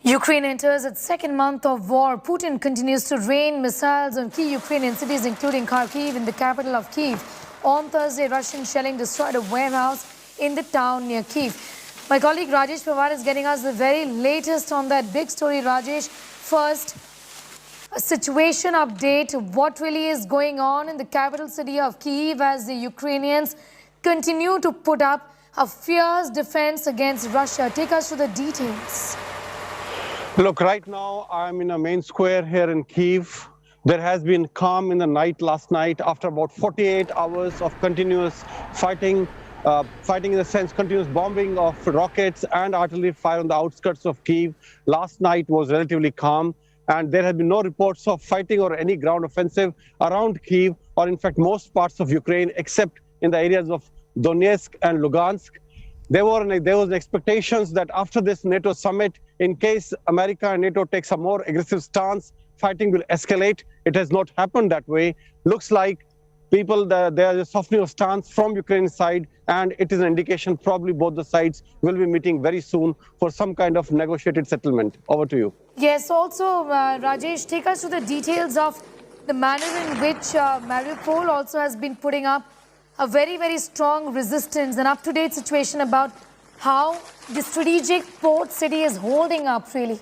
Ukraine enters its second month of war. Putin continues to rain missiles on key Ukrainian cities, including Kharkiv in the capital of Kyiv. On Thursday, Russian shelling destroyed a warehouse in the town near Kyiv. My colleague Rajesh Pawar is getting us the very latest on that big story. Rajesh, first, a situation update. What really is going on in the capital city of Kyiv as the Ukrainians continue to put up a fierce defense against Russia? Take us to the details. Look, right now I'm in a main square here in Kyiv. There has been calm in the night last night after about 48 hours of continuous fighting. Fighting in the sense continuous bombing of rockets and artillery fire on the outskirts of Kyiv. Last night was relatively calm, and there have been no reports of fighting or any ground offensive around Kyiv, or in fact most parts of Ukraine, except in the areas of Donetsk and Lugansk. There was expectations that after this NATO summit, in case America and NATO takes a more aggressive stance, fighting will escalate. It has not happened that way. Looks like there is a softening of stance from Ukraine's side, and it is an indication probably both the sides will be meeting very soon for some kind of negotiated settlement. Over to you. Yes, also, Rajesh, take us to the details of the manner in which Mariupol also has been putting up a very, very strong resistance, an up-to-date situation about how the strategic port city is holding up, really.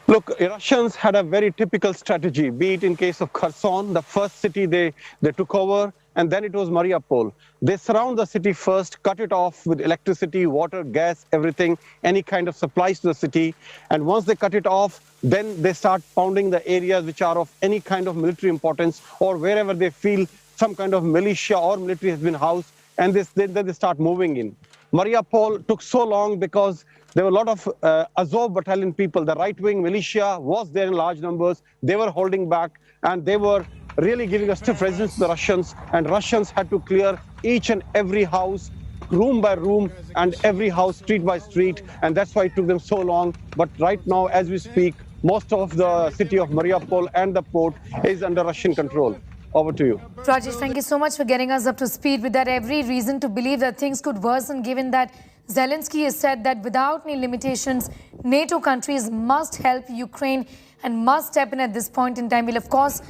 Look, Russians had a very typical strategy, be it in case of Kherson, the first city they took over, and then it was Mariupol. They surround the city first, cut it off with electricity, water, gas, everything, any kind of supplies to the city. And once they cut it off, then they start pounding the areas which are of any kind of military importance, or wherever they feel some kind of militia or military has been housed, and then they start moving in. Mariupol took so long because there were a lot of Azov battalion people. The right-wing militia was there in large numbers. They were holding back, and they were really giving a stiff resistance to the Russians. And Russians had to clear each and every house, room by room, and every house, street by street. And that's why it took them so long. But right now, as we speak, most of the city of Mariupol and the port is under Russian control. Over to you. Rajesh, thank you so much for getting us up to speed. With that, every reason to believe that things could worsen, given that Zelensky has said that without any limitations, NATO countries must help Ukraine and must step in at this point in time. We'll, of course,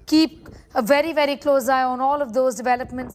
keep a very, very close eye on all of those developments.